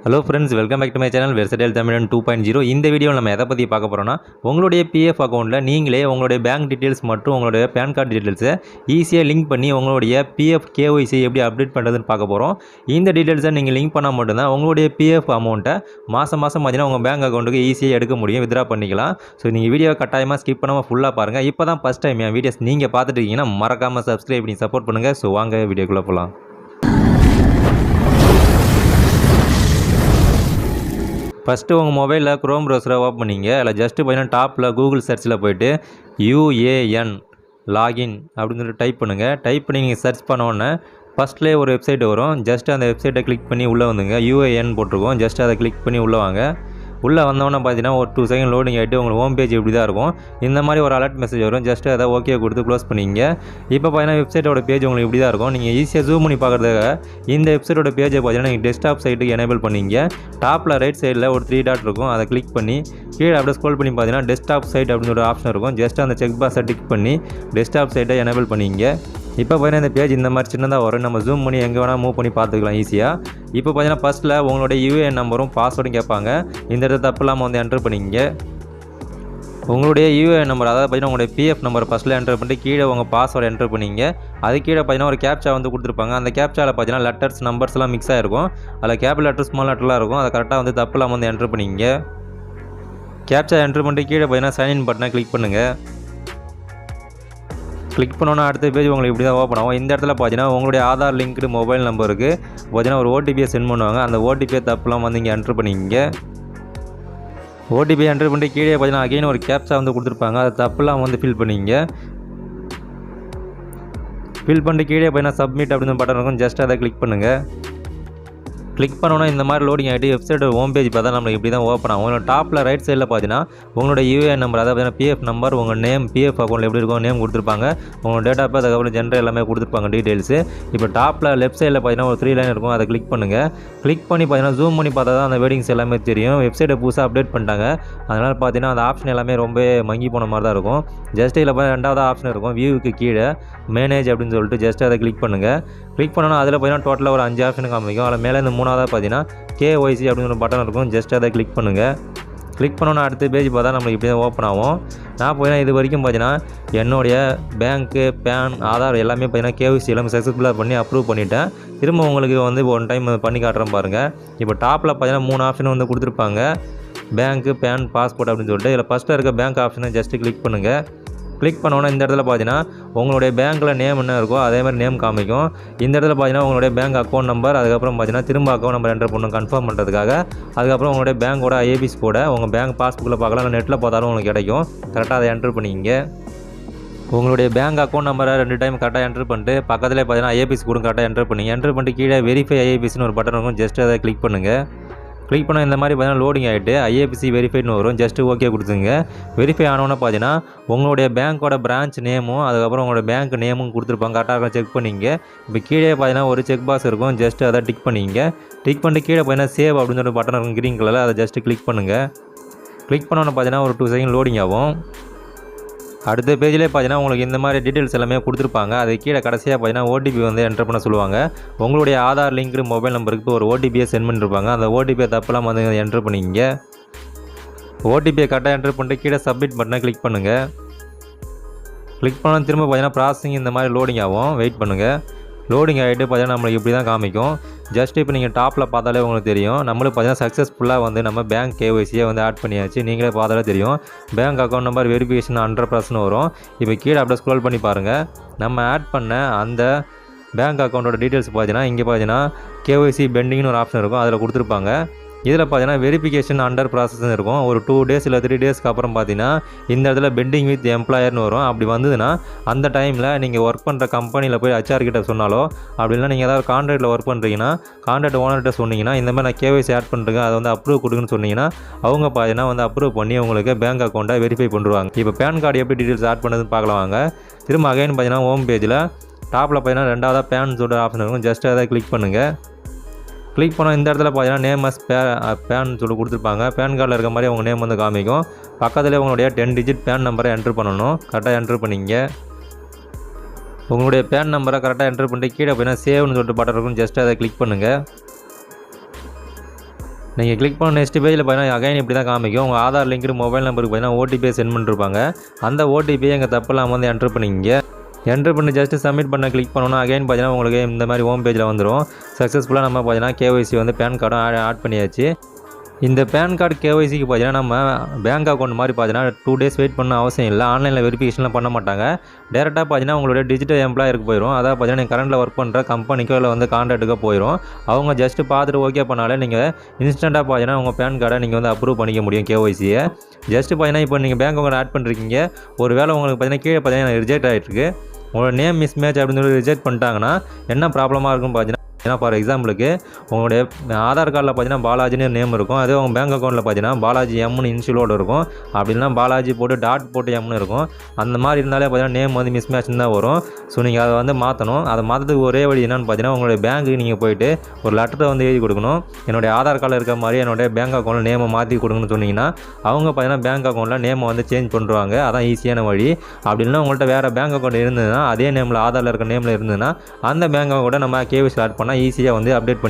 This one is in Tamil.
Hello friends, welcome back to my channel versatile Tamizhan 2.0. இந்த வீடியோவில் நம்ம எதை பற்றி பார்க்க போகிறோம்னா, உங்களுடைய பிஎஃப் அக்கௌண்ட்டில் நீங்களே உங்களுடைய பேங்க் டீட்டெயில்ஸ் மற்றும் உங்களுடைய பேன் கார்டு டீட்டெயில்ஸை ஈஸியாக லிங்க் பண்ணி உங்களுடைய பிஎஃப் கேஒய்சி எப்படி அப்டேட் பண்ணுறதுன்னு பார்க்க போகிறோம். இந்த டீட்டெயில்ஸை நீங்கள் லிங்க் பண்ணால் மட்டும்தான் உங்களுடைய பிஎஃப் அமௌண்ட்டை மாதம் பார்த்தீங்கன்னா உங்கள் பேங்க் அக்கௌண்ட்டுக்கு ஈஸியாக எடுக்க முடியும், வித்ரா பண்ணிக்கலாம். ஸோ நீங்கள் வீடியோ கட்டாயமாக ஸ்கிப் பண்ணாமல் ஃபுல்லாக பாருங்கள். இப்போ தான் ஃபஸ்ட் டைம் என் வீடியோஸ் நீங்கள் பார்த்துட்டு இருக்கீங்கன்னா மறக்காமல் சப்ஸ்கிரைப் பண்ணி சப்போர்ட் பண்ணுங்கள். ஸோ வாங்க வீடியோக்குள்ளே போகலாம். ஃபஸ்ட்டு உங்கள் மொபைலில் க்ரோம் ப்ரௌசரை ஓப்பன் பண்ணிங்க. அதில் ஜஸ்ட்டு பார்த்தீங்கன்னா டாப்பில் கூகுள் சர்ச்சில் போய்ட்டு UAN லாகின் அப்படின்னு சொல்லிட்டு டைப் பண்ணுங்கள். டைப் பண்ணி நீங்கள் சர்ச் பண்ணோன்னே ஃபஸ்ட்லேயே ஒரு வெப்சைட் வரும். ஜஸ்ட்டு அந்த வெப்சைட்டை கிளிக் பண்ணி உள்ளே வந்துங்க. UAN போட்டிருக்கோம். ஜஸ்ட்டு அதை கிளிக் பண்ணி உள்ளே வாங்க. உள்ளே வந்தோன்னே பார்த்தீங்கன்னா ஒரு 2 செகண்ட் லோடிங் ஆகிட்டு உங்களுக்கு ஹோம் பேஜ் இப்படி தான் இருக்கும். இந்த மாதிரி ஒரு அலர்ட் மெசேஜ் வரும். ஜஸ்ட்டு அதை ஓகே கொடுத்து க்ளோஸ் பண்ணிங்க. இப்போ பார்த்தீங்கன்னா வெப்சைட்டோட பேஜ் உங்களுக்கு இப்படி தான் இருக்கும். நீங்கள் ஈஸியாக ஜூம் பண்ணி பார்க்குறதுக்காக இந்த வெப்சைட்டோட பேஜை பார்த்தீங்கன்னா நீங்கள் டெஸ்க்டாப் சைட்டுக்கு எனேபிள் பண்ணிங்க. டாப்பில் ரைட் சைடில் ஒரு 3 டாட் இருக்கும். அதை கிளிக் பண்ணி கீழே அப்படியே ஸ்க்ரோல் பண்ணி பார்த்தீங்கன்னா டெஸ்க்டாப் சைட் அப்படின்னு ஒரு ஆப்ஷன் இருக்கும். ஜஸ்ட் அந்த செக் பாக்ஸை டிக் பண்ணி டெஸ்க்டாப் சைட்டை எனேபிள் பண்ணிங்க. இப்போ பார்த்தீங்கன்னா இந்த பேஜ் இந்த மாதிரி சின்னதாக வரும். நம்ம ஜூம் பண்ணி எங்கே வேணால் மூவ் பண்ணி பார்த்துக்கலாம் ஈஸியாக. இப்போ பார்த்தீங்கன்னா ஃபஸ்ட்டில் உங்களுடைய UAN நம்பரும் பாஸ்வேர்டும் கேட்பாங்க. இந்த இடத்துல தப்பு இல்லாமல் வந்து என்ட்ரு பண்ணிங்க. உங்களுடைய UAN நம்பர், அதாவது பார்த்தீங்கன்னா உங்களுடைய பிஎஃப் நம்பர் ஃபஸ்ட்டில் என்ட்ரு பண்ணிட்டு கீழே உங்கள் பாஸ்வேர்டு என்ட்ரு பண்ணிங்க. அது கீழே பார்த்தீங்கன்னா ஒரு கேப்ச்சா வந்து கொடுத்துருப்பாங்க. அந்த கேப்ச்சாவில் பார்த்தீங்கன்னா லெட்டர்ஸ் நம்பர்ஸ்லாம் மிக்ஸ் ஆகிருக்கும். அதில் கேபிட்டல் லெட்டர் ஸ்மால் லெட்டர்லாம் இருக்கும். அதை கரெக்டாக வந்து தப்பு இல்லாமல் வந்து என்ட்ரு பண்ணிங்க. கேப்ச்சா என்ட்ரு பண்ணிட்டு கீழே பார்த்தீங்கன்னா சைன்இன் பட்டனை கிளிக் பண்ணுங்கள். கிளிக் பண்ணோன்னா அடுத்த பேஜ் உங்களுக்கு இப்படி தான் ஓப்பன் ஆகும். இந்த இடத்துல பார்த்தீங்கன்னா உங்களுடைய ஆதார் லிங்க்டு மொபைல் நம்பருக்கு பார்த்தீங்கன்னா ஒரு ஓடிபியை சென்ட் பண்ணுவாங்க. அந்த ஓடிபியை தப்புலாம் வந்து இங்கே என்ட்ரு பண்ணிங்க. ஓடிபி என்ட்ரு பண்ணிட்டு கீழே பார்த்தீங்கன்னா அகைன் ஒரு கேப்ச்சா வந்து கொடுத்துருப்பாங்க. அதை தப்புலாம் வந்து ஃபில் பண்ணிங்க. ஃபில் பண்ணிட்டு கீழே பார்த்தீங்கன்னா சப்மிட் அப்படின்னு பட்டன் இருக்கும். ஜஸ்ட் அதை கிளிக் பண்ணுங்கள். கிளிக் பண்ணோன்னா இந்த மாதிரி லோடிங் ஆகிட்டு வெப்சைட்டோட ஹோம் பேஜ் பார்த்தா நம்மளுக்கு இப்படி தான் ஓப்பன் ஆகும். உங்களோட டாப்பில் ரைட் சைடில் பார்த்தீங்கன்னா உங்களோட UAN நம்பர், அதாவது பார்த்தீங்கன்னா பிஎஃப் நம்பர், உங்கள் நேம், பிஎஃப் அக்கௌண்ட்டில் எப்படி இருக்கும் நேம் கொடுத்துருப்பாங்க, உங்களோட டேட் ஆஃப் பர்த், அதுக்கப்புறம் ஜெண்டர் எல்லாமே கொடுத்துருப்பாங்க டீட்டெயில்ஸு. இப்போ டாப்பில் லெஃப்ட் சைடில் பார்த்தீங்கன்னா ஒரு 3 லைன் இருக்கும். அதை கிளிக் பண்ணுங்கள். கிளிக் பண்ணி பார்த்தீங்கன்னா ஜூம் பண்ணி பார்த்தா தான் அந்த வேர்டிங்ஸ் எல்லாமே தெரியும். வெப்சைட்டை புதுசாக அப்டேட் பண்ணிட்டாங்க. அதனால் பார்த்தீங்கன்னா அந்த ஆப்ஷன் எல்லாமே ரொம்ப மங்கி போன மாதிரி தான் இருக்கும். ஜஸ்ட் இதில் பார்த்தீங்கன்னா ரெண்டாவது ஆப்ஷன் இருக்கும். வியூவுக்கு கீழே மேனேஜ் அப்படின்னு சொல்லிட்டு ஜஸ்ட் அதை கிளிக் பண்ணுங்கள். கிளிக் பண்ணோன்னா அதில் பார்த்தீங்கன்னா டோட்டலாக ஒரு 5 ஆப்ஷன் காமிக்கும். அதில் மேலே இந்த 3ஆவதாக பார்த்தீங்கன்னா KYC அப்படின்னு ஒரு பட்டன் இருக்கும். ஜஸ்ட் அதை கிளிக் பண்ணுங்கள். கிளிக் பண்ணோன்னா அடுத்த பேஜ் பார்த்தா நம்மளுக்கு இப்படி தான் ஓப்பன் ஆகும். நான் பார்த்தீங்கன்னா இது வரைக்கும் பார்த்தீங்கன்னா என்னுடைய பேங்க்கு, பேன், ஆதார் எல்லாமே பார்த்தீங்கன்னா KYC எல்லாமே சக்ஸஸ்ஃபுல்லாக பண்ணி அப்ரூவ் பண்ணிவிட்டேன். திரும்ப உங்களுக்கு வந்து ஒன் டைம் பண்ணி காட்டுறேன் பாருங்கள். இப்போ டாப்பில் பார்த்தீங்கன்னா 3 ஆப்ஷன் வந்து கொடுத்துருப்பாங்க. பேங்க்கு, பேன், பாஸ்போர்ட் அப்படின்னு சொல்லிட்டு இதில் ஃபஸ்ட்டில் இருக்க பேங்க் ஆப்ஷனை ஜஸ்ட்டு கிளிக் பண்ணுங்கள். கிளிக் பண்ணோன்னா இந்த இடத்துல பார்த்தீங்கன்னா உங்களுடைய பேங்க்கில் நேம் என்ன இருக்கோ அதே மாதிரி நேம் காமிக்கும். இந்த இடத்துல பார்த்தீங்கன்னா உங்களுடைய பேங்க் அக்கௌண்ட் நம்பர், அதுக்கப்புறம் பார்த்தீங்கன்னா திரும்ப அக்கௌண்ட் நம்பர் என்டர் பண்ணணும் கன்ஃபார்ம் பண்ணுறதுக்காக. அதுக்கப்புறம் உங்களுடைய பேங்க்கோட IFSC கோடை உங்கள் பேங்க் பாஸ்புக்கில் பார்க்கலாம், இல்லை நெட்டில் பார்த்தாலும் உங்களுக்கு கிடைக்கும். கரெக்டாக அதை என்ட்ரு பண்ணிங்க. உங்களுடைய பேங்க் அக்கௌண்ட் நம்பரை 2 டைம் கரெக்டாக என்ட்ரு பண்ணிட்டு பக்கத்தில் பார்த்தீங்கன்னா IFSC கூட கரெக்டாக என்ட்ரு பண்ணிங்க. என்ட்ரு பண்ணிட்டு கீழே வெரிஃபை IFSCன்னு ஒரு பட்டன் இருக்கும். ஜஸ்ட் அதை கிளிக் பண்ணுங்கள். கிளிக் பண்ண இந்த மாதிரி பார்த்தீங்கன்னா லோடிங் ஆகிட்டு IFSC வெரிஃபைன்னு வரும். ஜஸ்ட்டு ஓகே கொடுத்துங்க. வெரிஃபை ஆனோன்னு பார்த்தீங்கன்னா உங்களுடைய பேங்க்கோட பிரான்ச் நேமும் அதுக்கப்புறம் உங்களோட பேங்க் நேமும் கொடுத்துருப்பாங்க. கரெக்டாக செக் பண்ணிங்க. இப்போ கீழே பார்த்தீங்கன்னா ஒரு செக் பாக்ஸ் இருக்கும். ஜஸ்ட் அதை டிக் பண்ணிங்க. டிக் பண்ணிட்டு கீழே பார்த்தீங்கன்னா சேவ் அப்படின்னு சொல்லிட்டு பட்டன் இருக்கும் க்ரீன் கலரில். அதை ஜஸ்ட்டு கிளிக் பண்ணுங்கள். கிளிக் பண்ணோன்னு பார்த்தீங்கன்னா ஒரு 2 செகண்ட் லோடிங் ஆகும். அடுத்த பேஜிலே பார்த்தீங்கன்னா உங்களுக்கு இந்த மாதிரி டீட்டெயில்ஸ் எல்லாமே கொடுத்துருப்பாங்க. அது கீழே கடைசியாக பார்த்தீங்கன்னா ஓடிபி வந்து என்டர் பண்ண சொல்லுவாங்க. உங்களுடைய ஆதார் லிங்க்டு மொபைல் நம்பருக்கு ஒரு ஓடிபியை சென்ட் பண்ணியிருப்பாங்க. அந்த ஓடிபியை தப்பெல்லாம் வந்து என்ட்ரு பண்ணிங்க. ஓடிபியை கரெக்டாக என்ட்ரு பண்ணிட்டு கீழே சப்மிட் பட்டனை கிளிக் பண்ணுங்கள். கிளிக் பண்ணால் திரும்ப பார்த்தீங்கன்னா ப்ராசஸிங் இந்த மாதிரி லோடிங் ஆகும். வெயிட் பண்ணுங்கள். லோடிங் ஆகிட்டு பார்த்தீங்கன்னா நம்மளுக்கு இப்படி தான் காமிக்கும். ஜஸ்ட் இப்போ நீங்கள் டாப்பில் பார்த்தாலே உங்களுக்கு தெரியும். நம்மளுக்கு பார்த்தீங்கன்னா சக்ஸஸ்ஃபுல்லாக வந்து நம்ம பேங்க் KYCயை வந்து ஆட் பண்ணியாச்சு. நீங்களே பார்த்தாலே தெரியும். பேங்க் அக்கௌண்ட் நம்பர் வெரிஃபிகேஷன் 100% வரும். இப்போ கீழே அப்படியே ஸ்க்ரோல் பண்ணி பாருங்கள். நம்ம ஆட் பண்ண அந்த பேங்க் அக்கௌண்ட்டோட டீட்டெயில்ஸ் பார்த்தீங்கன்னா இங்கே பார்த்தீங்கன்னா KYC பெண்டிங்னு ஒரு ஆப்ஷன் இருக்கும். அதில் கொடுத்துருப்பாங்க. இதில் பார்த்தீங்கன்னா வெரிஃபிகேஷன் அண்டர் ப்ராசஸ்ன்னு இருக்கும். ஒரு 2 டேஸ் இல்லை 3 டேஸ்க்கு அப்புறம் பார்த்தீங்கன்னா இந்த இடத்துல பெண்டிங் வித் எம்ப்ளாயர்னு வரும். அப்படி வந்ததுன்னா அந்த டைமில் நீங்கள் ஒர்க் பண்ணுற கம்பெனியில் போய் HR கிட்ட சொன்னாலோ, அப்படின்னா நீங்கள் ஏதாவது கான்ட்ராக்டில் ஒர்க் பண்ணுறீங்கன்னா கான்ட்ராக்ட் ஓனர்கிட்ட சொன்னீங்கன்னா இந்த மாதிரி நான் KYC ஆட் பண்ணுறேங்க, அதை வந்து அப்ரூவ் கொடுக்குன்னு சொன்னீங்கன்னா அவங்க பார்த்தீங்கன்னா வந்து அப்ரூவ் பண்ணி உங்களுக்கு பேங்க் அக்கௌண்ட்டை வெரிஃபை பண்ணுவாங்க. இப்போ பேன் கார்டு எப்படி டீட்டெயில்ஸ் ஆட் பண்ணுறதுன்னு பார்க்கலாம் வாங்க. திரும்ப அகைன் பார்த்தீங்கன்னா ஹோம் பேஜில் டாப்பில் பார்த்தீங்கன்னா 2ஆவதாக பேன் சொல்கிற ஆப்ஷன் இருக்கும். ஜஸ்ட் அதை கிளிக் பண்ணுங்கள். கிளிக் பண்ணால் இந்த இடத்துல பார்த்தீங்கன்னா நேம் அஸ் பேன் சொல்லி கொடுத்துருப்பாங்க. பேன் கார்டில் இருக்க மாதிரி உங்கள் நேம் வந்து காமிக்கும். பக்கத்தில் உங்களுடைய 10 டிஜிட் பேன் நம்பரை என்ட்ரு பண்ணணும். கரெக்டாக என்ட்ரு பண்ணிங்க. உங்களுடைய பேன் நம்பரை கரெக்டாக என்ட்ரு பண்ணிட்டு கீழே போய்னா சேவ்னு சொல்லிட்டு பட்டன் இருக்கும். ஜஸ்ட் அதை கிளிக் பண்ணுங்கள். நீங்கள் கிளிக் பண்ண நெக்ஸ்ட் பேஜில் பார்த்தீங்கன்னா அகைன் இப்படி தான் காமிக்கும். உங்கள் ஆதார் லிங்க்டு மொபைல் நம்பருக்கு பார்த்தீங்கன்னா ஓடிபியை சென்ட் பண்ணிருப்பாங்க. அந்த ஓடிபியை எங்கள் தப்பெல்லாம் வந்து என்ட்ரு பண்ணிக்கிங்க. என்ட்ரு பண்ணி ஜஸ்ட்டு சப்மிட் பண்ண கிளிக் பண்ணோன்னா அகைன் பார்த்தீங்கன்னா உங்களுக்கு இந்த மாதிரி ஹோம் பேஜில் வந்துடும். சக்ஸஸ்ஃபுல்லாக நம்ம பார்த்தீங்கன்னா கேஒய்சி வந்து பேன் கார்டும் ஆட் பண்ணியாச்சு. இந்த பேன் கார்டு கேஒய்சிக்கு பார்த்தீங்கன்னா நம்ம பேங்க் அக்கௌண்ட் மாதிரி பார்த்தீங்கன்னா 2 டேஸ் வெயிட் பண்ண அவசியம் இல்லை. ஆன்லைனில் வெரிஃபிகேஷன்லாம் பண்ண மாட்டாங்க. டேரெக்டாக பார்த்தீங்கன்னா உங்களுடைய டிஜிட்டல் எம்ப்ளாயருக்கு போயிடும். அதாவது பார்த்தீங்கன்னா நீங்கள் கரண்ட்டில் ஒர்க் பண்ணுற கம்பெனிக்கோ இல்லை வந்து கான்ட்ராக்ட்டுக்கோ போயிடும். அவங்க ஜஸ்ட்டு பார்த்துட்டு ஓகே பண்ணாலே நீங்கள் இன்ஸ்டண்ட்டாக பார்த்தீங்கன்னா உங்கள் பேன் கார்டை நீங்கள் வந்து அப்ரூவ் பண்ணிக்க முடியும் கேஒய்சியை. ஜஸ்ட்டு பார்த்தீங்கன்னா இப்போ நீங்கள் பேங்க் அக்கௌண்ட் ஆட் பண்ணிருக்கீங்க. ஒரு வேளை உங்களுக்கு பார்த்தீங்கன்னா கீழே பார்த்தீங்கன்னா ரிஜெக்ட் ஆகிட்டுருக்கு. உங்களோட நேம் மிஸ் மேட்ச் அப்படின்னு சொல்லி ரிஜெக்ட் பண்ணிட்டாங்கன்னா என்ன ப்ராப்ளமாக இருக்குன்னு பார்த்தீங்கன்னா ஃபார் எக்ஸாம்பிளுக்கு உங்களுடைய ஆதார் கார்டில் பார்த்தீங்கன்னா பாலாஜின்னு நேம் இருக்கும். அதே உங்கள் பேங்க் அக்கௌண்ட்டில் பார்த்தீங்கன்னா பாலாஜி எம்னு இன்ஷியலோடு இருக்கும். அப்படின்னா பாலாஜி போட்டு டாட் போட்டு எம்னு இருக்கும். அந்த மாதிரி இருந்தாலே பார்த்தீங்கன்னா நேம் வந்து மிஸ் மேட்ச்னு தான் வரும். ஸோ நீங்கள் அதை வந்து மாற்றணும். அதை மாற்றதுக்கு ஒரே வழி என்னென்னு பார்த்தீங்கன்னா உங்களுடைய பேங்க்குக்கு நீங்கள் போயிட்டு ஒரு லெட்டரை வந்து எழுதி கொடுக்கணும். என்னுடைய ஆதார் கார்டில் இருக்க மாதிரி என்னுடைய பேங்க் அக்கௌண்ட்டில் நேமை மாற்றி கொடுங்கன்னு சொன்னீங்கன்னா அவங்க பார்த்தீங்கன்னா பேங்க் அக்கௌண்ட்டில் நேமை வந்து சேஞ்ச் பண்ணுறாங்க. அதான் ஈஸியான வழி. அப்படின்னா உங்கள்கிட்ட வேறு பேங்க் அக்கௌண்ட் இருந்ததுன்னா அதே நேமில் ஆதாரில் இருக்க நேமில் இருந்ததுன்னா அந்த பேங்க் அக்கௌண்ட்டை நம்ம கேஒய்சி ஆட் பண்ணால் ஈஸியாக வந்து அப்டேட் பண்ணி